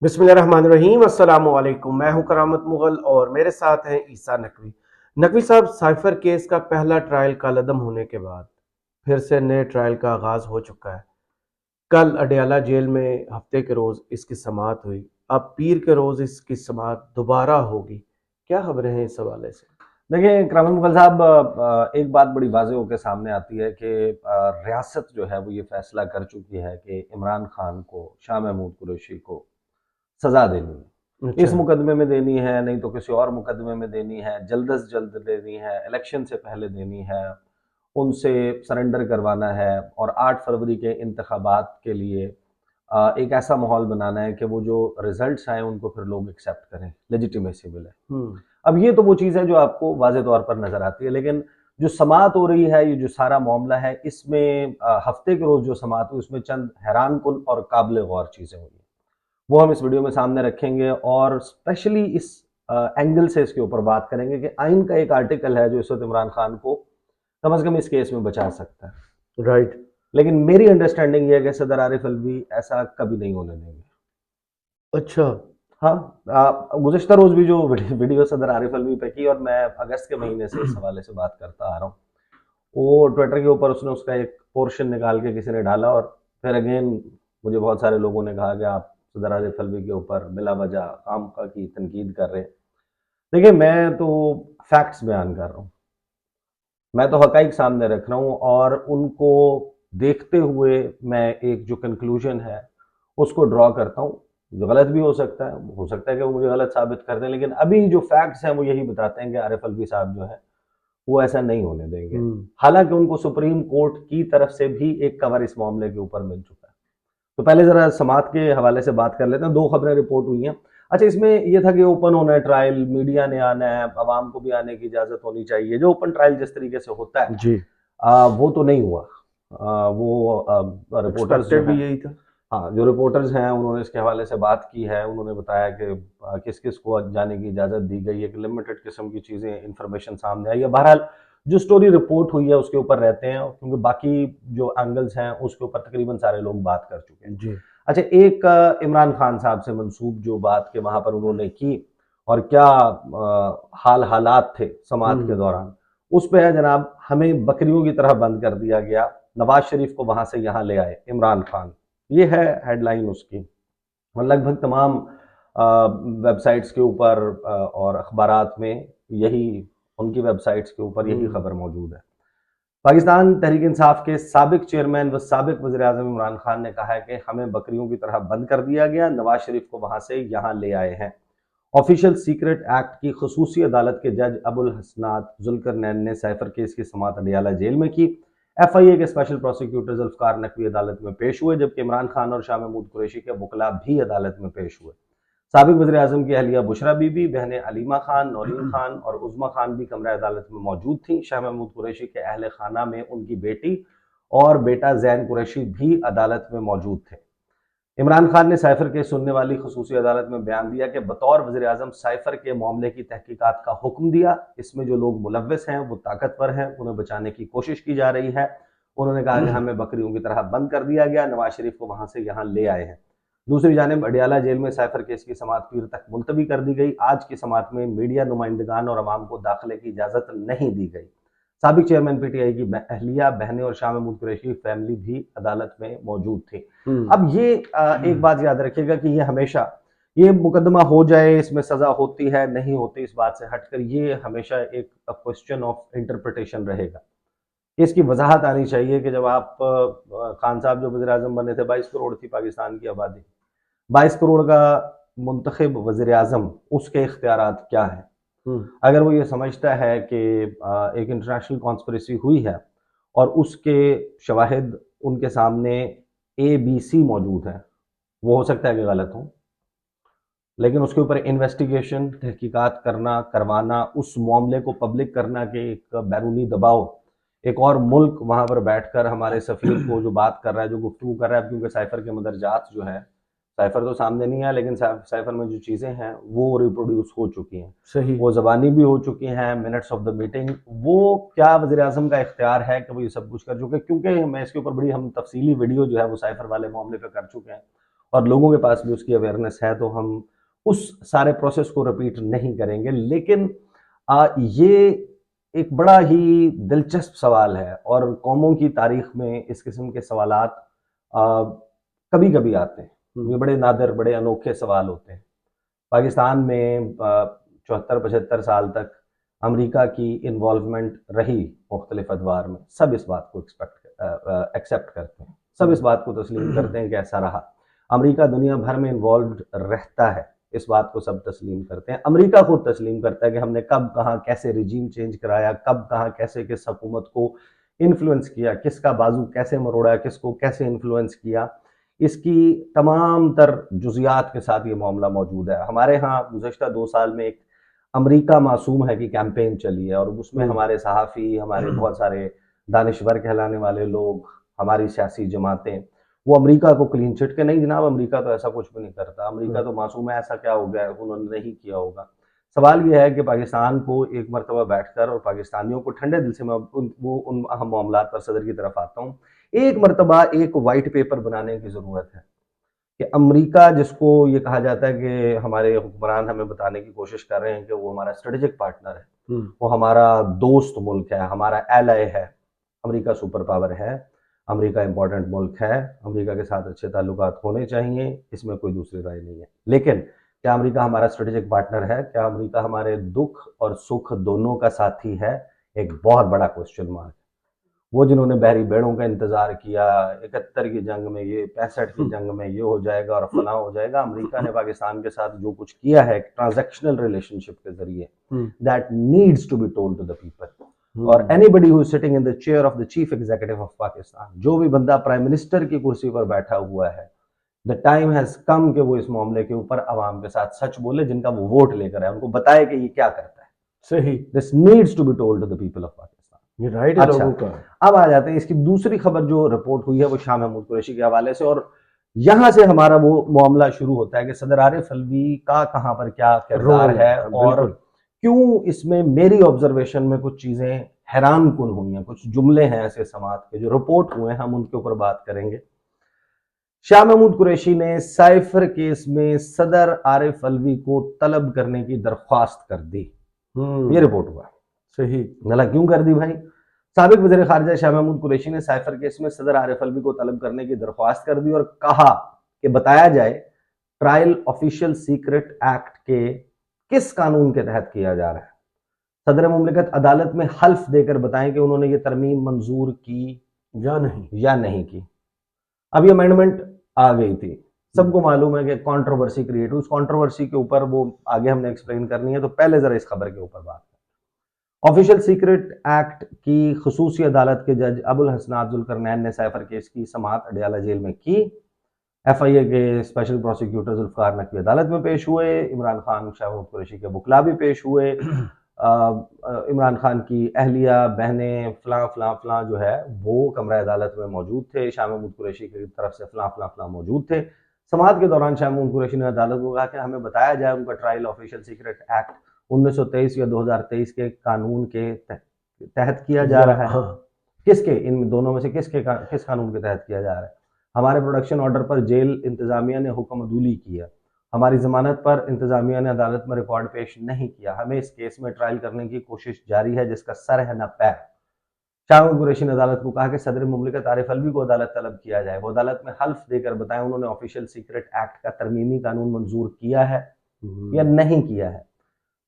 बिस्मिल्लाहिर्रहमानिर्रहीम अस्सलाम वालेकुम। मैं हूं करामत मुगल और मेरे साथ हैं ईसा नकवी। नकवी साहब, साइफर केस का पहला ट्रायल कलअदम होने के बाद फिर से नए ट्रायल का आगाज हो चुका है। कल अडयाला जेल में हफ्ते के रोज इसकी समाअत हुई। अब पीर के रोज इसकी समाअत दोबारा होगी। क्या खबरें हैं इस हवाले से? देखिए करामत मुगल साहब, एक बात बड़ी वाज़ेह होकर सामने आती है कि रियासत जो है वो ये फैसला कर चुकी है कि इमरान खान को, शाह महमूद कुरैशी को सज़ा देनी है। इस अच्छा। मुकदमे में देनी है, नहीं तो किसी और मुकदमे में देनी है, जल्द से जल्द देनी है, इलेक्शन से पहले देनी है, उनसे सरेंडर करवाना है और 8 फरवरी के इंतखाबात के लिए एक ऐसा माहौल बनाना है कि वो जो रिजल्ट्स आए उनको फिर लोग एक्सेप्ट करें, लेजिटिमेसी मिले। अब ये तो वो चीज़ है जो आपको वाज़े तौर पर नज़र आती है, लेकिन जो समाअत हो रही है, ये जो सारा मामला है, इसमें हफ्ते के रोज़ जो समाअत हुई उसमें चंद हैरानकुन और काबिल गौर चीज़ें हुई हैं। वो हम इस वीडियो में सामने रखेंगे और स्पेशली इस एंगल से इसके ऊपर बात करेंगे कि आइन का एक आर्टिकल है जो इस वक्त इमरान खान को कम से कम इस केस में बचा सकता है। राइट। लेकिन मेरी अंडरस्टैंडिंग ये है कि सदर आरिफ अलवी ऐसा कभी नहीं होने देंगे। अच्छा। हाँ, गुज़िश्ता रोज़ भी जो वीडियो सदर आरिफ अलवी पे की और मैं अगस्त के महीने से इस हवाले से बात करता आ रहा हूँ। वो ट्विटर के ऊपर उसने उसका एक पोर्शन निकाल के किसी ने डाला और फिर अगेन मुझे बहुत सारे लोगों ने कहा कि आप सदर आरिफ अलवी के ऊपर बिला वजह खामखा की तनकीद कर रहे हैं। देखिए, मैं तो फैक्ट्स बयान कर रहा हूँ, मैं तो हकाइक सामने रख रहा हूँ और उनको देखते हुए मैं एक जो कंक्लूजन है उसको ड्रॉ करता हूँ। जो गलत भी हो सकता है कि वो मुझे गलत साबित कर दें, लेकिन अभी जो फैक्ट्स हैं वो यही बताते हैं कि आरिफ अलवी साहब जो है वो ऐसा नहीं होने देंगे। हालांकि उनको सुप्रीम कोर्ट की तरफ से भी एक कवर इस मामले के ऊपर मिल चुका है। तो पहले जरा समात के हवाले से बात कर लेते हैं। 2 खबरें रिपोर्ट हुई हैं। अच्छा, इसमें ये था कि ओपन होना है ट्रायल, मीडिया ने आना है, आवाम को भी आने की इजाज़त होनी चाहिए। जो ओपन ट्रायल जिस तरीके से होता है जी। वो तो नहीं हुआ। वो रिपोर्टर्स जो एक्सपेक्टेड हैं, भी यही था। हाँ, जो रिपोर्टर्स हैं उन्होंने इसके हवाले से बात की है। उन्होंने बताया कि किस-किस को जाने की इजाज़त दी गई है, कि लिमिटेड किस्म की चीज़ें इन्फॉर्मेशन सामने आई है। बहरहाल जो स्टोरी रिपोर्ट हुई है उसके ऊपर रहते हैं, क्योंकि बाकी जो एंगल्स हैं उसके ऊपर तकरीबन सारे लोग बात कर चुके हैं। जी। अच्छा, एक इमरान खान साहब से मंसूब जो बात के वहाँ पर उन्होंने की और क्या हालात थे समात के दौरान, उस पे है जनाब, हमें बकरियों की तरह बंद कर दिया गया, नवाज शरीफ को वहाँ से यहाँ ले आए इमरान खान। ये है हेडलाइन उसकी और लगभग तमाम वेबसाइट्स के ऊपर और अखबारात में यही, उनकी वेबसाइट्स के ऊपर यही खबर मौजूद है। पाकिस्तान तहरीक इंसाफ के साबिक चेयरमैन व साबिक वज़ीर-ए-आज़म इमरान खान ने कहा है कि हमें बकरियों की तरह बंद कर दिया गया, नवाज शरीफ को वहाँ से यहाँ ले आए हैं। ऑफिशियल सीक्रेट एक्ट की खसूसी अदालत के जज अबुल हसनात जुल्करनैन ने साइफर केस की समाअत अडयाला जेल में की। एफआईए के स्पेशल प्रोसिक्यूटर जुल्फकार नकवी अदालत में पेश हुए, जबकि इमरान खान और शाह महमूद कुरैशी के वकला भी अदालत में पेश हुए। साबिक वज़ीर आज़म की अहलिया बुशरा बीबी, बहनें अलीमा खान, नौरीन खान और उज़्मा खान भी कमरा अदालत में मौजूद थीं। शाह महमूद कुरैशी के अहल खाना में उनकी बेटी और बेटा जैन कुरैशी भी अदालत में मौजूद थे। इमरान खान ने साइफर केस सुनने वाली खसूसी अदालत में बयान दिया कि बतौर वज़ीर आज़म साइफर के मामले की तहकीकात का हुक्म दिया। इसमें जो लोग मुलव्वस हैं वो ताकतवर हैं, उन्हें बचाने की कोशिश की जा रही है। उन्होंने कहा कि हमें बकरियों की तरह बंद कर दिया गया, नवाज शरीफ को वहाँ से यहाँ ले आए हैं। दूसरी जानिब अडयाला जेल में साइफर केस की समाअत पीर तक मुलतवी कर दी गई। आज की समाअत में मीडिया नुमाइंदगान और अवाम को दाखिले की इजाज़त नहीं दी गई। साबिक चेयरमैन पीटीआई की अहलिया, बहनें और शाह महमूद कुरैशी फैमिली भी अदालत में मौजूद थी। अब ये एक बात याद रखिएगा कि ये हमेशा, ये मुकदमा हो जाए, इसमें सज़ा होती है नहीं होती, इस बात से हटकर ये हमेशा एक क्वेश्चन ऑफ इंटरप्रिटेशन रहेगा। इसकी वजाहत आनी चाहिए कि जब आप खान साहब जो वज़ीर आज़म बने थे, 22 करोड़ थी पाकिस्तान की आबादी, 22 करोड़ का मुंतखब वज़ीर आज़म, उसके इख्तियारात क्या हैं? अगर वो ये समझता है कि एक इंटरनेशनल कॉन्स्पिरेसी हुई है और उसके शवाहिद उनके सामने ए बी सी मौजूद है, वो हो सकता है कि गलत हों, लेकिन उसके ऊपर इन्वेस्टिगेशन, तहकीकात करना, करवाना, उस मामले को पब्लिक करना कि एक बैरूनी दबाव, एक और मुल्क वहाँ पर बैठकर हमारे सफ़ीर को जो बात कर रहा है, जो गुफ्तगू कर रहा है, क्योंकि साइफर के मदरजात जो है, साइफर तो सामने नहीं है, लेकिन साइफर में जो चीज़ें हैं वो रिप्रोड्यूस हो चुकी हैं। सही। वो ज़बानी भी हो चुकी हैं, मिनट्स ऑफ द मीटिंग। वो क्या वज़ीर आज़म का इख्तियार है कि वो ये सब कुछ कर चुके हैं, क्योंकि मैं इसके ऊपर बड़ी हम तफसीली वीडियो जो है वो साइफर वाले मामले पे कर चुके हैं और लोगों के पास भी उसकी अवेयरनेस है, तो हम उस सारे प्रोसेस को रिपीट नहीं करेंगे। लेकिन ये एक बड़ा ही दिलचस्प सवाल है और कौमों की तारीख में इस किस्म के सवालात कभी कभी आते हैं। ये बड़े नादिर, बड़े अनोखे सवाल होते हैं। पाकिस्तान में 74-75 साल तक अमेरिका की इन्वॉल्वमेंट रही मुख्तलिफ अदवार में। सब इस बात को एक्सेप्ट करते हैं, सब इस बात को तस्लीम करते हैं कि ऐसा रहा। अमेरिका दुनिया भर में इन्वॉल्व रहता है, इस बात को सब तस्लीम करते हैं। अमेरिका खुद तस्लीम करता है कि हमने कब कहाँ कैसे रिजीम चेंज कराया, कब कहाँ कैसे किस हुकूमत को इन्फ्लुएंस किया, किसका बाजू कैसे मरोड़ा, किसको कैसे इन्फ्लुएंस किया, इसकी तमाम तर जुजियात के साथ ये मामला मौजूद है। हमारे यहाँ गुज़श्ता 2 साल में एक अमेरिका मासूम है कि कैंपेन चली है और उसमें हमारे सहाफ़ी, हमारे बहुत सारे दानिश्वर कहलाने वाले लोग, हमारी सियासी जमातें, वो अमेरिका को क्लीन चिट के नहीं जनाब, अमेरिका तो ऐसा कुछ भी नहीं करता, अमेरिका तो मासूम है, ऐसा क्या हो गया है, उन्होंने नहीं किया होगा। सवाल ये है कि पाकिस्तान को एक मरतबा बैठकर और पाकिस्तानियों को ठंडे दिल से, मैं उन अहम मामलात पर सदर की तरफ आता हूँ, एक मरतबा एक वाइट पेपर बनाने की ज़रूरत है कि अमेरिका, जिसको ये कहा जाता है कि हमारे हुक्मरान हमें बताने की कोशिश कर रहे हैं कि वो हमारा स्ट्रेटेजिक पार्टनर है, वो हमारा दोस्त मुल्क है, हमारा एलाय है। अमेरिका सुपर पावर है, अमेरिका इंपॉर्टेंट मुल्क है, अमेरिका के साथ अच्छे ताल्लुकात होने चाहिए, इसमें कोई दूसरी राय नहीं है। लेकिन क्या अमेरिका हमारा स्ट्रेटेजिक पार्टनर है? क्या अमेरिका हमारे दुख और सुख दोनों का साथी है? एक बहुत बड़ा क्वेश्चन मार्क। वो जिन्होंने बहरी बेड़ों का इंतजार किया, 71 की जंग में ये, 65 की जंग में ये हो जाएगा और फलां हो जाएगा, अमेरिका ने पाकिस्तान के साथ जो कुछ किया है ट्रांजैक्शनल रिलेशनशिप के जरिए, that needs to be told to the people. और anybody who is sitting in the chair of the chief executive of Pakistan, जो भी बंदा प्राइम मिनिस्टर की कुर्सी पर बैठा हुआ है, द टाइम हैज कम कि वो इस मामले के ऊपर अवाम के साथ सच बोले, जिनका वो वोट लेकर आए, उनको बताए कि ये क्या करता है। सही, this needs to be told to the people of Pakistan. ये राइट है लोगों का। अब आ जाते हैं इसकी दूसरी खबर जो रिपोर्ट हुई है, वो शाह महमूद कुरैशी के हवाले से, और यहां से हमारा वो मामला शुरू होता है कि सदर आरिफ अलवी का कहां पर क्या किरदार है और क्यों इसमें मेरी ऑब्जर्वेशन में कुछ चीजें हैरान कुन हुई हैं, कुछ जुमले हैं ऐसे समात के जो रिपोर्ट हुए हैं, हम उनके ऊपर बात करेंगे। शाह महमूद कुरैशी ने साइफर केस में सदर आरिफ अलवी को तलब करने की दरख्वास्त कर दी, ये रिपोर्ट हुआ। सही, गला क्यों कर दी भाई? साबिक वज़ीर ख़ारिजा शाह महमूद कुरैशी ने साइफर केस में सदर आरिफ अलवी को तलब करने की दरख्वास्त कर दी और कहा कि बताया जाए ट्रायल ऑफिशियल सीक्रेट एक्ट के किस कानून के तहत किया जा रहा है। सदर मुमलिकत अदालत में हल्फ देकर बताएं कि उन्होंने ये तरमीम मंजूर की या नहीं की। अब ये अमेंडमेंट आ गई थी, सबको मालूम है कि कंट्रोवर्सी क्रिएट हुई, उस कंट्रोवर्सी के ऊपर वो आगे हमने एक्सप्लेन करनी है, तो पहले जरा इस खबर के ऊपर बात। ऑफिशियल सीक्रेट एक्ट की खसूसी अदालत के जज अबुल हसन अब्दुल करनैन ने साइफर केस की समाअत अडयाला जेल में की। एफआईए के स्पेशल प्रोसिक्यूटर जुल्फकार नकवी अदालत में पेश हुए। इमरान खान, शाह महमूद कुरैशी के वकला भी पेश हुए। इमरान खान की अहलिया, बहनें, फलां फलां फलां जो है वो कमरा अदालत में मौजूद थे। शाह महमूद कुरैशी की तरफ से फलां फलां फलां मौजूद थे। समाअत के दौरान शाह महमूद कुरैशी ने अदालत को कहा कि हमें बताया जाए उनका ट्रायल ऑफिशियल सीक्रेट एक्ट 1923 या 2023 के कानून के तहत किया जा रहा है। किसके, इन दोनों में से किस कानून के तहत किया जा रहा है? हमारे प्रोडक्शन ऑर्डर पर जेल इंतजामिया ने हुक्म अदूली किया, हमारी जमानत पर इंतजामिया ने अदालत में रिकॉर्ड पेश नहीं किया, हमें इस केस में ट्रायल करने की कोशिश जारी है जिसका सर है न पैर। शाह महमूद कुरैशी ने अदालत को कहा कि सदर मुमलिकत आरिफ अलवी को अदालत तलब किया जाए, वो अदालत में हल्फ देकर बताएं उन्होंने ऑफिशियल सीक्रेट एक्ट का तरमीमी कानून मंजूर किया है या नहीं किया है।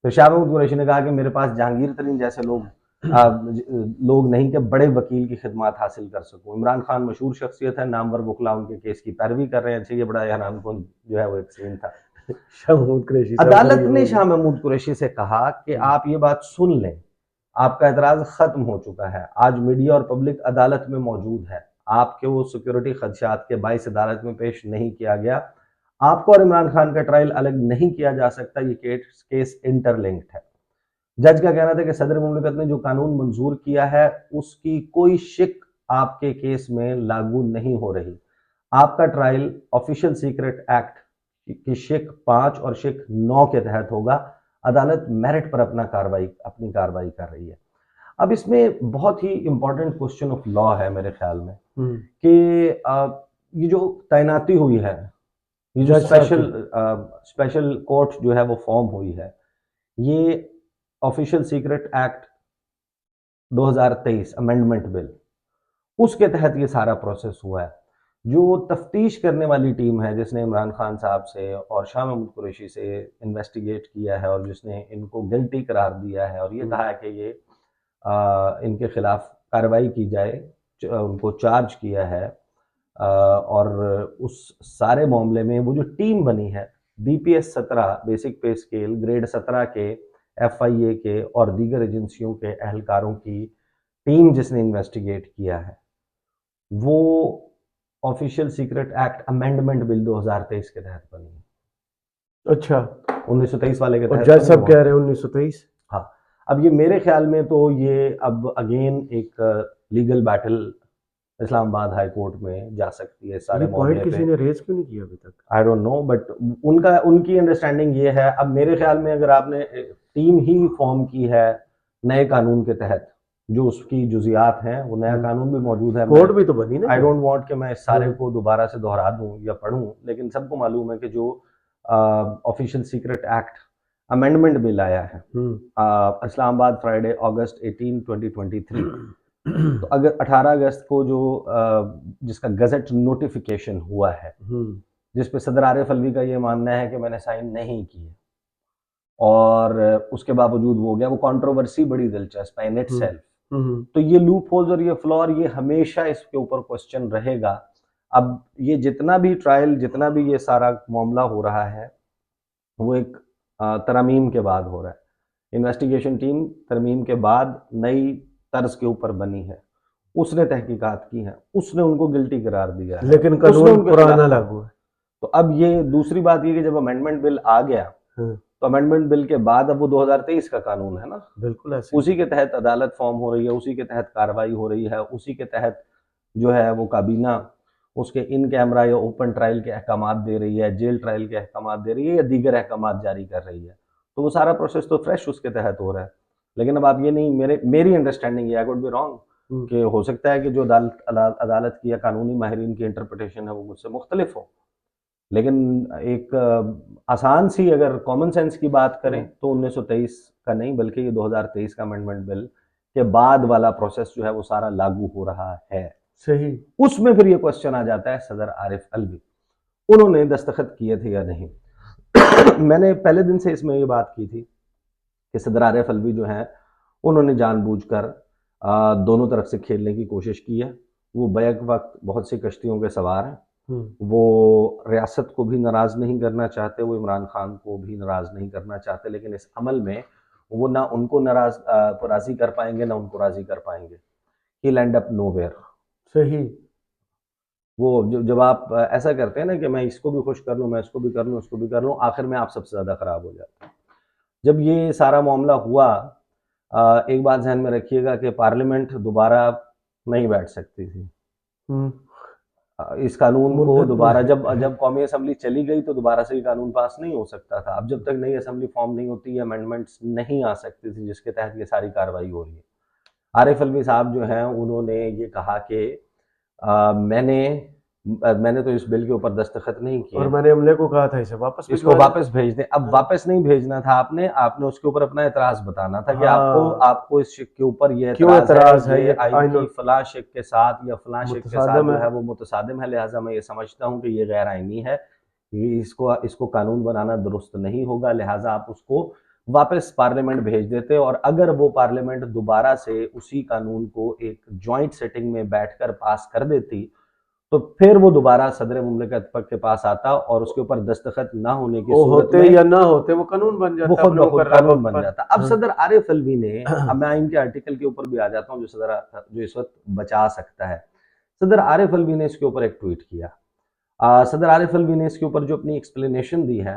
तो शाह महमूद कुरैशी ने कहा कि मेरे पास जहांगीर तरीन जैसे लोग नहीं कि बड़े वकील की खिदमत हासिल कर सकूं। इमरान खान मशहूर शख्सियत है, नामवर वकला उनके केस की पैरवी कर रहे हैं। अच्छा, ये बड़ा हैरान कुन जो है वो एक सीन था। शाह महमूद कुरैशी अदालत ने शाह महमूद कुरैशी से कहा कि आप ये बात सुन लें, आपका एतराज खत्म हो चुका है, आज मीडिया और पब्लिक अदालत में मौजूद है, आपके वो सिक्योरिटी खदशात के बाइस अदालत में पेश नहीं किया गया, आपको और इमरान खान का ट्रायल अलग नहीं किया जा सकता, ये केस इंटरलिंक्ड है। जज का कहना था कि सदर मुमलिकत ने जो कानून मंजूर किया है उसकी कोई शिक आपके केस में लागू नहीं हो रही, आपका ट्रायल ऑफिशियल सीक्रेट एक्ट की शिक 5 और शिक 9 के तहत होगा। अदालत मेरिट पर अपनी कार्रवाई कर रही है। अब इसमें बहुत ही इंपॉर्टेंट क्वेश्चन ऑफ लॉ है मेरे ख्याल में कि ये जो तैनाती हुई है ये जो जज साहब स्पेशल कोर्ट जो है वो फॉर्म हुई है, ये official secret act 2023 amendment bill, उसके तहत ये सारा प्रोसेस हुआ है। जो तफ्तीश करने वाली टीम है जिसने इमरान खान साहब से और शाह महमूद कुरैशी से इन्वेस्टिगेट किया है और जिसने इनको गिल्टी करार दिया है और ये कहा है कि ये इनके खिलाफ कार्रवाई की जाए, उनको चार्ज किया है, और उस सारे मामले में वो जो टीम बनी है BPS 17 बेसिक पे स्केल ग्रेड 17 के FIA के और दीगर एजेंसियों के अहलकारों की टीम जिसने इन्वेस्टिगेट किया है, वो official secret act amendment bill 2023 के तहत बनी है। अच्छा, 1923 वाले के और तहत जज बनी साहब वो। कह रहे हैं 1923। हाँ, अब ये मेरे ख्याल में तो ये अब अगेन एक legal battle Islamabad high court में जा सकती है सारे ये पॉइंट मामले किसी पे। ने रेज क्यों नहीं किया अभी तक? आई डोंट नो, बट उनकी अंडरस्टैंडिंग ये है। अब मेरे ख्याल में अगर आपने टीम ही फॉर्म की है नए कानून के तहत, जो उसकी जुजियात हैं, वो नया कानून भी मौजूद है। कोर्ट भी तो बनी ना। आई डोंट वांट कि मैं इस सारे हम्म। को दोबारा से दोहरा दूं या पढ़ूं, लेकिन सबको मालूम है कि जो official secret act amendment bill आया है इस्लामाबाद फ्राइडे अगस्त 18 2023, तो अगर 18 अगस्त को जो जिसका गजट नोटिफिकेशन हुआ है, जिस पे सदर आरिफ अलवी का ये मानना है कि मैंने साइन नहीं किए और उसके बावजूद वो हो गया, वो कंट्रोवर्सी बड़ी दिलचस्प है इन इटसेल्फ। तो ये लूप होल्स और ये फ्लॉर, ये हमेशा इसके ऊपर क्वेश्चन रहेगा। अब ये जितना भी ट्रायल, जितना भी ये सारा मामला हो रहा है, वो एक तरमीम के बाद हो रहा है। इन्वेस्टिगेशन टीम तरमीम के बाद नई तर्ज के ऊपर बनी है, उसने तहकीकात की है, उसने उनको गिल्टी करार दिया है, लेकिन उसने कानून उनके पुराना खिलाफ। लागू है। तो अब ये दूसरी बात ये कि जब अमेंडमेंट बिल आ गया, तो अमेंडमेंट बिल के बाद अब वो 2023 का कानून है ना, बिल्कुल ऐसे। उसी के तहत अदालत फॉर्म हो रही है, उसी के तहत कार्रवाई हो रही है, उसी के तहत जो है वो काबीना उसके इन कैमरा या ओपन ट्रायल के अहकामात दे रही है, जेल ट्रायल के अहकामात दे रही है या दीगर अहकामात जारी कर रही है। तो वो सारा प्रोसेस तो फ्रेश उसके तहत हो रहा है। लेकिन अब आप ये नहीं, मेरी अंडरस्टैंडिंग ये, आई कुड बी रॉन्ग, कि हो सकता है कि जो अदालत की या कानूनी माहिरीन की इंटरप्रिटेशन है वो मुझसे मुख्तलिफ हो, लेकिन एक आसान सी अगर कॉमन सेंस की बात करें तो 1923 का नहीं, बल्कि ये 2023 का अमेंडमेंट बिल के बाद वाला प्रोसेस जो है वो सारा लागू हो रहा है। सही। उसमें फिर ये क्वेश्चन आ जाता है सदर आरिफ अलवी, उन्होंने दस्तखत किए थे या नहीं। मैंने पहले दिन से इसमें ये बात की थी कि सदर आरिफ अलवी जो है उन्होंने जानबूझकर दोनों तरफ से खेलने की कोशिश की है। वो बैक वक्त बहुत सी कश्तियों के सवार हैं, वो रियासत को भी नाराज़ नहीं करना चाहते, वो इमरान खान को भी नाराज़ नहीं करना चाहते, लेकिन इस अमल में वो ना उनको राज़ी कर पाएंगे ना उनको राज़ी कर पाएंगे। ही लैंड अप नोवेयर। सही। वो जब आप ऐसा करते हैं ना कि मैं इसको भी खुश कर लूँ, मैं इसको भी कर लूँ, उसको भी कर लूँ, आखिर में आप सबसे ज़्यादा ख़राब हो जाते हैं। जब ये सारा मामला हुआ, एक बात ध्यान में रखिएगा कि पार्लियामेंट दोबारा नहीं बैठ सकती थी। इस कानून को दोबारा जब कौमी असम्बली चली गई तो दोबारा से ये कानून पास नहीं हो सकता था। अब जब तक नई असम्बली फॉर्म नहीं होती, अमेंडमेंट्स नहीं आ सकती थी जिसके तहत ये सारी कार्रवाई हो रही है। आरिफ अलवी साहब जो हैं उन्होंने ये कहा कि मैंने तो इस बिल के ऊपर दस्तखत नहीं किए और मैंने अमले को कहा था इसको वापस भेज दें। अब वापस नहीं भेजना था आपने उसके ऊपर अपना एतराज बताना था कि आपको इस शिक के ऊपर ये एतराज है, ये आइन की फलां शिक के साथ या फलां शिक के साथ जो है वो मुतसादिम है, लिहाजा मैं ये समझता हूँ कि ये गैर आइनी है, इसको कानून बनाना दुरुस्त नहीं होगा, लिहाजा आप उसको वापस पार्लियामेंट भेज देते। और अगर वो पार्लियामेंट दोबारा से उसी कानून को एक जॉइंट सेटिंग में बैठकर पास कर देती तो फिर वो दोबारा सदर मुमलिकत के पास आता और उसके ऊपर दस्तखत ना होने की सूरत में या ना होते वो कानून बन जाता, वो खुद ब खुद कानून बन जाता। अब सदर आरिफ अलवी ने, अब मैं इनके आर्टिकल के ऊपर भी आ जाता हूँ जो इस वक्त बचा सकता है। सदर आरिफ अलवी ने इसके ऊपर एक ट्वीट किया। सदर आरिफ अलवी ने इसके ऊपर जो अपनी एक्सप्लेनेशन दी है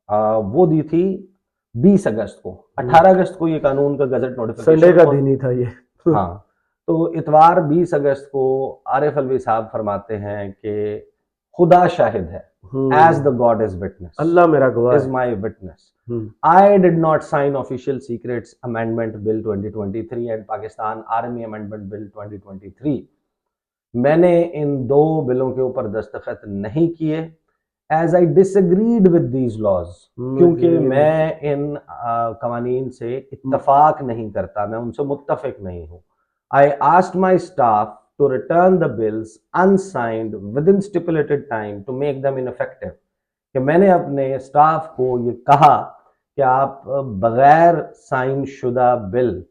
वो दी थी 20 अगस्त को। 18 अगस्त को ये कानून का गजट नोटिफिकेशन, संडे का दिन ही था ये। हाँ, तो इतवार 20 अगस्त को आरिफ अलवी साहब फरमाते हैं कि खुदा शाहिद है, as the God is witness, Allah मेरा गवाह is my witness, I did not sign official secrets amendment bill 2023 and Pakistan army amendment bill 2023। मैंने इन दो बिलों के ऊपर दस्तखत नहीं किए, as I disagreed with these laws, क्योंकि मुझे मैं इन कवानीन से इत्तफाक नहीं करता, मैं उनसे मुत्तफिक नहीं हूँ। I asked my staff to return the bills unsigned within stipulated time to make them ineffective, कि मैंने अपने स्टाफ को ये कहा कि आप बगैर साइन शुदा बिल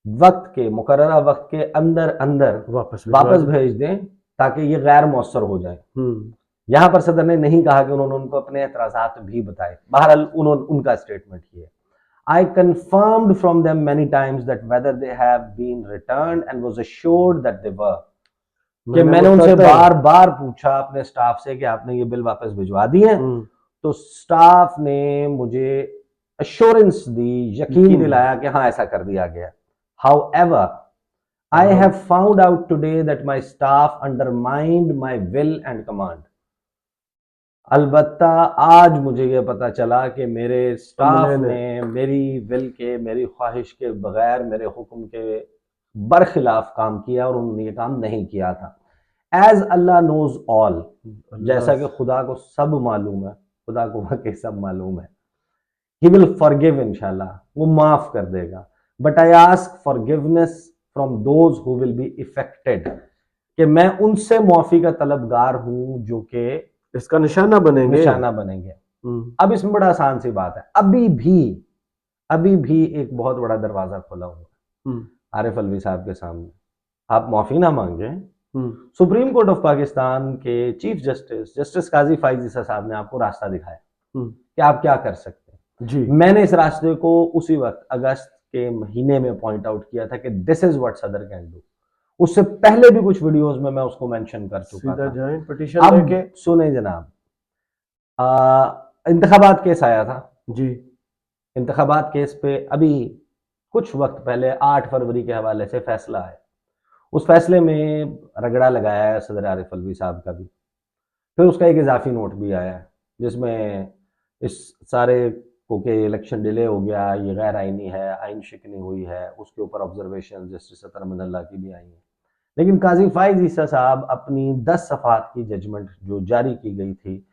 वक्त के, मुकर्ररा वक्त के अंदर अंदर वापस भेज दें ताकि ये गैर मौसर हो जाए। यहां पर सदर ने नहीं कहा कि उन्होंने उनको अपने एतराजात भी बताए, बहरहाल उन्होंने उनका स्टेटमेंट ये है। I confirmed from them many times that whether they have been returned and was assured that they were, कि मैंने उनसे बार बार पूछा अपने स्टाफ से कि आपने ये बिल वापस भिजवा दी है, तो स्टाफ ने मुझे अश्योरेंस दी, यकीन दिलाया कि हाँ ऐसा कर दिया गया। However, I have found out today that my staff undermined my will and command. अलबत्ता आज मुझे ये पता चला कि मेरे स्टाफ ने मेरी विल के, मेरी ख्वाहिश के बगैर, मेरे हुक्म के बरखिलाफ काम किया और उन्होंने ये काम नहीं किया था। एज अल्लाह नोज ऑल, जैसा कि खुदा को सब मालूम है, खुदा को वाकई सब मालूम है। ही विल फॉरगिव, इंशाल्लाह वो माफ कर देगा। But I ask forgiveness from those who will be affected, कि मैं उनसे मुआफी का तलबगार हूं जो कि इसका निशाना बनेंगे। अब इसमें बड़ा आसान सी बात है, अभी भी एक बहुत बड़ा दरवाजा खुला हुआ है आरिफ अलवी साहब के सामने। आप माफी ना मांगे, सुप्रीम कोर्ट ऑफ पाकिस्तान के चीफ जस्टिस काजी फाइज ईसा साहब ने आपको रास्ता दिखाया कि आप क्या कर सकते हैं जी। मैंने इस रास्ते को उसी वक्त अगस्त के महीने में पॉइंट आउट किया था कि दिस इज व्हाट सदर कैन डू। उससे पहले भी कुछ वीडियोस में मैं उसको मेंशन कर चुका था। पिटीशन अब सुने जनाब, इंतखाबात केस आया था जी। इंतखाबात केस पे अभी कुछ वक्त पहले 8 फरवरी के हवाले से फैसला है। उस फैसले में रगड़ा लगाया है सदर आरिफ अलवी साहब का भी। फिर उसका एक इजाफी नोट भी आया है जिसमें इस सारे को के इलेक्शन डिले हो गया, ये गैर आइनी है, आइन शिकनी हुई है, उसके ऊपर ऑब्जर्वेशन जस्टिस अतर अल्लाह की भी आई है। लेकिन काजी फाइज ईसा साहब अपनी 10 सफ़ात की जजमेंट जो जारी की गई थी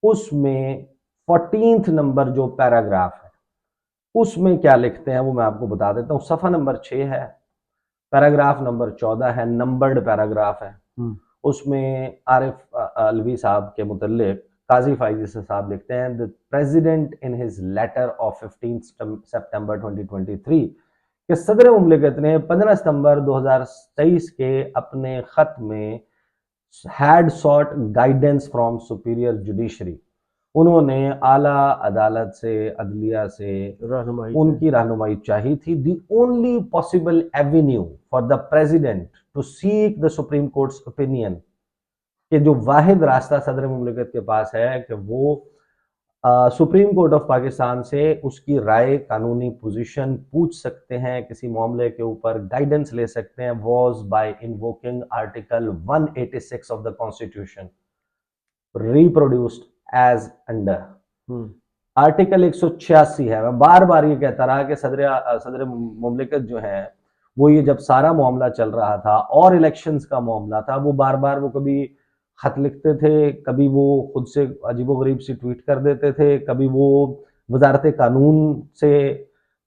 उसमें 14th नंबर जो पैराग्राफ है उसमें क्या लिखते हैं वो मैं आपको बता देता हूँ। सफ़ा नंबर 6 है, पैराग्राफ नंबर 14 है, नंबर्ड पैराग्राफ है। उसमें आरिफ अलवी साहब के मुतल्लिक काजी फाइज ईसा साहब लिखते हैं, the president in his letter of 15 September 2023 कि सदर मुमलिकत ने 15 सितंबर 2023 के अपने खत में had sought guidance from superior judiciary, उन्होंने आला अदालत से, अदलिया से उनकी रहनुमाई चाही थी। The only possible avenue for the president to seek the supreme court's opinion, कि जो वाहिद रास्ता सदर मुमलिकत के पास है कि वो सुप्रीम कोर्ट ऑफ पाकिस्तान से उसकी राय, कानूनी पोजीशन पूछ सकते हैं, किसी मामले के ऊपर गाइडेंस ले सकते हैं, was by invoking article 186 of the constitution reproduced as under. Article 186 है। मैं बार बार ये कहता रहा कि सदर मुमलिकत जो है वो ये जब सारा मामला चल रहा था और इलेक्शंस का मामला था, वो बार बार वो कभी खत लिखते थे, कभी वो खुद से अजीबोगरीब सी ट्वीट कर देते थे, कभी वो वजारत कानून से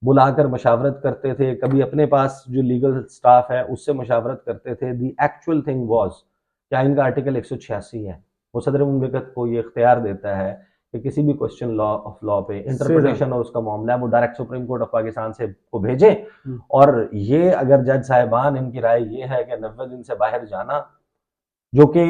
बुलाकर मशावरत करते थे, कभी अपने पास जो लीगल स्टाफ है उससे मशावरत करते थे। दी एक्चुअल थिंग वॉज कि आइन का आर्टिकल 186 है, वो सदर मुमलिकत को ये इख्तियार देता है कि किसी भी क्वेश्चन लॉ ऑफ लॉ पे इंटरप्रिटेशन और उसका मामला है वो direct supreme court of Pakistan से को भेजे। और ये अगर जज साहिबान इनकी राय ये है कि 90 दिन से बाहर जाना, जो कि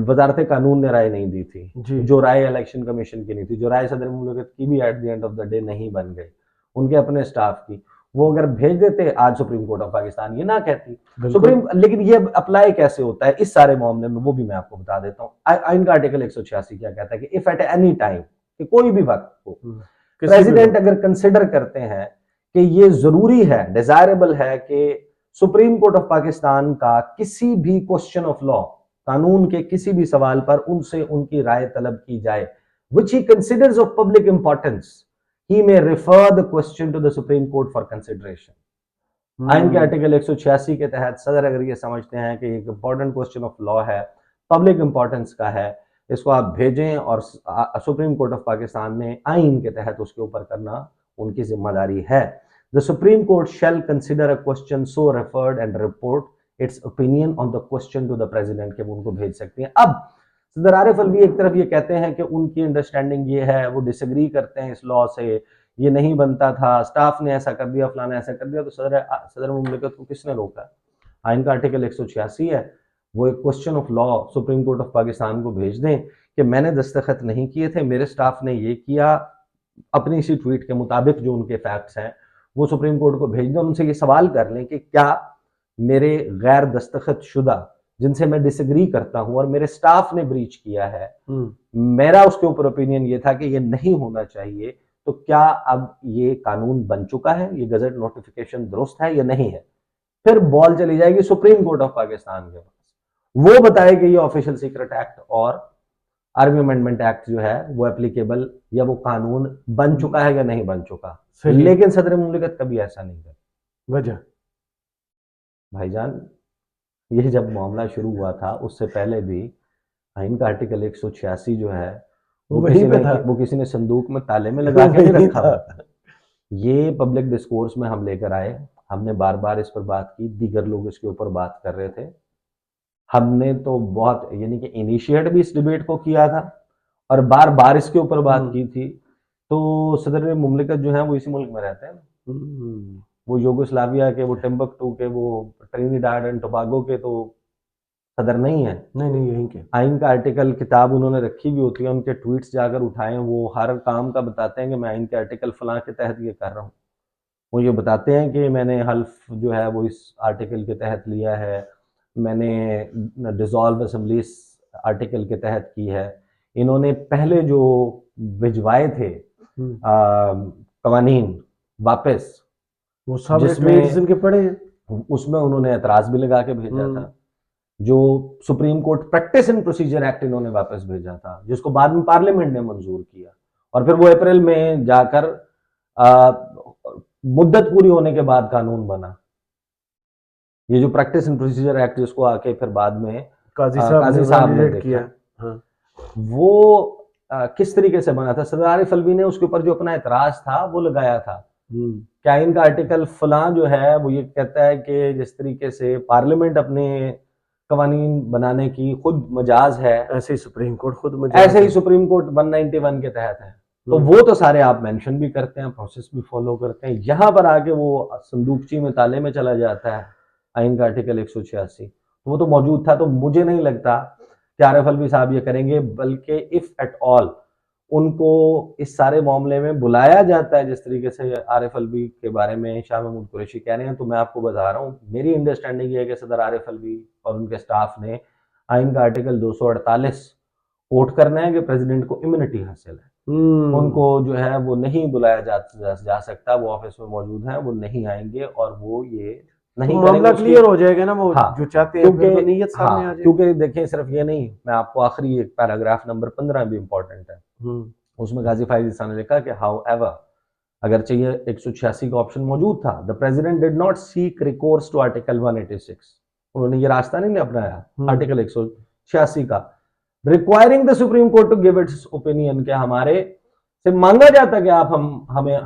वजारत कानून ने राय नहीं दी थी, जो राय इलेक्शन कमीशन की नहीं थी, जो राय सदर मुमलिकत की भी at the end of the day नहीं बन गई, उनके अपने स्टाफ की, वो अगर भेज देते आज सुप्रीम कोर्ट ऑफ पाकिस्तान ये ना कहती सुप्रीम। लेकिन ये अप्लाई कैसे होता है इस सारे मामले में वो भी मैं आपको बता देता हूँ। आइन का आर्टिकल 186 क्या कहता है कि इफ एट एनी टाइम, कि कोई भी वक्त को प्रेसिडेंट अगर कंसिडर करते हैं कि ये जरूरी है, डिजायरेबल है कि सुप्रीम कोर्ट ऑफ पाकिस्तान का किसी भी क्वेश्चन ऑफ लॉ, कानून के किसी भी सवाल पर उनसे उनकी राय तलब की जाए, which he considers of public importance, he may refer the question to the Supreme Court for consideration. आइन के आर्टिकल 186 के तहत सदर अगर ये समझते हैं कि एक इंपॉर्टेंट क्वेश्चन ऑफ लॉ है, पब्लिक इंपॉर्टेंस का है, इसको आप भेजें और सुप्रीम कोर्ट ऑफ पाकिस्तान ने आइन के तहत उसके ऊपर करना उनकी जिम्मेदारी है। The supreme court shall consider a question so referred and report its opinion on the question to the president, के वो उनको भेज सकती हैं। अब सदर आरिफ अलवी एक तरफ ये कहते हैं कि उनकी अंडरस्टैंडिंग ये है, वो डिसएग्री करते हैं इस लॉ से, ये नहीं बनता था, स्टाफ ने ऐसा कर दिया, फलाना ऐसा कर दिया, तो सदर मुमलिकत को किसने रोका? आइन का आर्टिकल 186 है, वो एक question of law supreme court of Pakistan को भेज दें कि मैंने दस्तखत नहीं किए थे, मेरे स्टाफ ने ये किया, अपनी इसी ट्वीट के मुताबिक जो उनके फैक्ट्स हैं वो सुप्रीम कोर्ट को भेज दें। उनसे ये सवाल कर लें कि क्या मेरे गैर दस्तखत शुदा, जिनसे मैं डिसएग्री करता हूं और मेरे स्टाफ ने ब्रीच किया है, मेरा उसके ऊपर ओपिनियन ये था कि ये नहीं होना चाहिए, तो क्या अब ये कानून बन चुका है, ये गजट नोटिफिकेशन दुरुस्त है या नहीं है? फिर बॉल चली जाएगी सुप्रीम कोर्ट ऑफ पाकिस्तान के पास, वो बताए कि ये ऑफिशियल सीक्रेट एक्ट और आर्मी अमेंडमेंट एक्ट जो है वो एप्लीकेबल या वो कानून बन चुका है या नहीं बन चुका। लेकिन सदर मुमलिकत कभी ऐसा नहीं कर। वजह भाईजान, ये जब मामला शुरू हुआ था उससे पहले भी आइन का आर्टिकल 186 जो है वो किसी ने संदूक में ताले में लगा के नहीं रखा था। ये पब्लिक डिस्कोर्स में हम लेकर आए, हमने बार बार इस पर बात की, दीगर लोग इसके ऊपर बात कर रहे थे, हमने तो बहुत यानी कि इनिशिएट भी इस डिबेट को किया था और बार बार इसके ऊपर बात की थी। तो सदर मुमलिकत जो है वो इसी मुल्क में रहते हैं, वो यूगोस्लाविया के, वो टिम्बकटू के, वो ट्रिनिडाड एंड टोबागो के तो सदर नहीं है। नहीं यहीं के। आइन का आर्टिकल किताब उन्होंने रखी भी होती है, उनके ट्वीट्स जाकर उठाएं, वो हर काम का बताते हैं कि मैं आइन के आर्टिकल फलां के तहत ये कर रहा हूँ। वो ये बताते हैं कि मैंने हल्फ जो है वो इस आर्टिकल के तहत लिया है, मैंने डिसॉल्व असेंबली आर्टिकल के तहत की है। इन्होंने पहले जो भिजवाए थे कवानीन वापस, वो सब जिसमें पढ़े हैं, उसमें उन्होंने एतराज भी लगा के भेजा था। जो supreme court practice and procedure act इन्होंने वापस भेजा था, जिसको बाद में पार्लियामेंट ने मंजूर किया, और फिर वो अप्रैल में जाकर मुद्दत पूरी होने के बाद कानून बना। ये जो प्रैक्टिस एंड प्रोसीजर एक्ट जिसको आके फिर बाद में काजी साहब ने किया, वो किस तरीके से बना था? सदर आरिफ अलवी ने उसके ऊपर जो अपना एतराज था वो लगाया था। क्या इनका आर्टिकल फलां जो है वो ये कहता है कि जिस तरीके से पार्लियामेंट अपने कवानीन बनाने की खुद मजाज है, ऐसे ही सुप्रीम कोर्ट खुद मजाज, ऐसे ही सुप्रीम कोर्ट 191 के तहत है। तो वो तो सारे आप मेंशन भी करते हैं, प्रोसेस भी फॉलो करते हैं, यहाँ पर आके वो संदूकची में ताले में चला जाता है आइन का आर्टिकल 186, तो वो तो मौजूद था। तो मुझे नहीं लगता कि आरिफ अलवी साहब ये करेंगे, बल्कि इफ एट ऑल उनको इस सारे मामले में बुलाया जाता है, जिस तरीके से आरिफ अलवी के बारे में शाह महमूद कुरैशी कह रहे हैं, तो मैं आपको बता रहा हूँ, मेरी अंडरस्टैंडिंग ये है कि सदर आरिफ अलवी और उनके स्टाफ ने आइन का आर्टिकल 248 कोट करना है कि प्रेसिडेंट को इम्यूनिटी हासिल है, उनको जो है वो नहीं बुलाया जा सकता, वो ऑफिस में मौजूद है, वो नहीं आएंगे और वो ये नहीं तो मामला क्लियर हो जाएगा ना, वो जो चाहते हैं, क्योंकि नीयत सामने आ जाएगी। क्योंकि देखें, सिर्फ ये नहीं, मैं आपको आखिरी एक पैराग्राफ नंबर 15 भी इंपॉर्टेंट है, उसमें गाजी फायज ईसा ने लिखा कि हाउ एवर, अगर चाहिए 186 का ऑप्शन मौजूद था, the president did not seek recourse to article 186, उन्होंने ये रास्ता नहीं अपनाया आर्टिकल 186 का, requiring the supreme court to give its opinion, के हमारे से मांगा जाता कि आप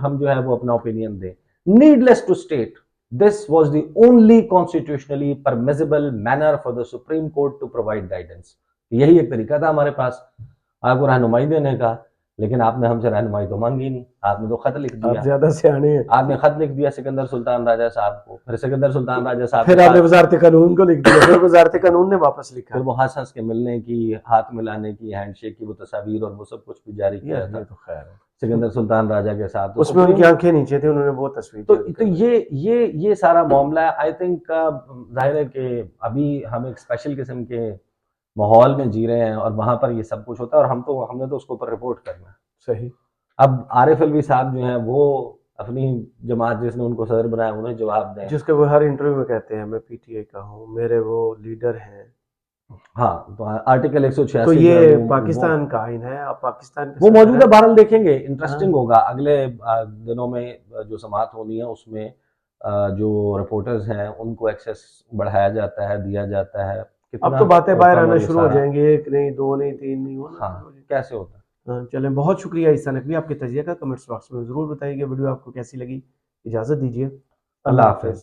हम जो है वो अपना ओपिनियन दें। Needless to state, this was the only constitutionally permissible manner for the Supreme Court to provide guidance। यही एक तरीका था हमारे पास आपको रहनुमाई देने का, लेकिन आपने हमसे रहनुमाई तो मांगी नहीं, आपने तो खत लिख दिया। आप ज्यादा सियाने हैं, आपने खत लिख दिया सिकंदर सुल्तान राजा साहब को, फिर सिकंदर सुल्तान राजा साहब फिर आपने वजारत कानून को लिख दिया, फिर वजारत कानून ने वापस लिखा, फिर वो हंस हंस के मिलने की, हाथ मिलाने की, हैंडशेक की वो तस्वीर और वो सब कुछ भी जारी किया था। तो खैर सिकंदर सुल्तान राजा के साथ, तो उसमें उनकी आंखें नीचे थी, उन्होंने वो तस्वीर। तो ये सारा मामला है। आई थिंक जाहिर है कि अभी हम एक स्पेशल किस्म के माहौल में जी रहे हैं और वहां पर ये सब कुछ होता है और हमने तो उसके ऊपर रिपोर्ट करना है। सही। अब आरिफ अलवी साहब जो हैं वो अपनी जमात जिसने उनको सदर बनाया उन्हें जवाब दें, जिसके वो हर इंटरव्यू में कहते हैं मैं पीटीआई का हूँ, मेरे वो लीडर हैं। हाँ, तो आर्टिकल 186 तो ये पाकिस्तान का आइन है, अब पाकिस्तान वो मौजूद है, बहरहाल देखेंगे, इंटरेस्टिंग होगा। अगले दिनों में जो समाअत होनी है उसमें जो रिपोर्टर्स हैं उनको एक्सेस बढ़ाया जाता है, दिया जाता है, अब तो बातें बाहर open आना और ये शुरू हो सारा। जाएंगे, एक नहीं, दो नहीं, तीन नहीं, होना शुरू हो हाँ, कैसे होता है? जाएगा। हाँ, चलें, बहुत शुक्रिया ईसा नकवी आपके तजिया का। कमेंट्स बॉक्स में ज़रूर बताइएगा वीडियो आपको कैसी लगी। इजाज़त दीजिए। अल्लाह अल्लाह हाफ़िज़। हाफ़िज़।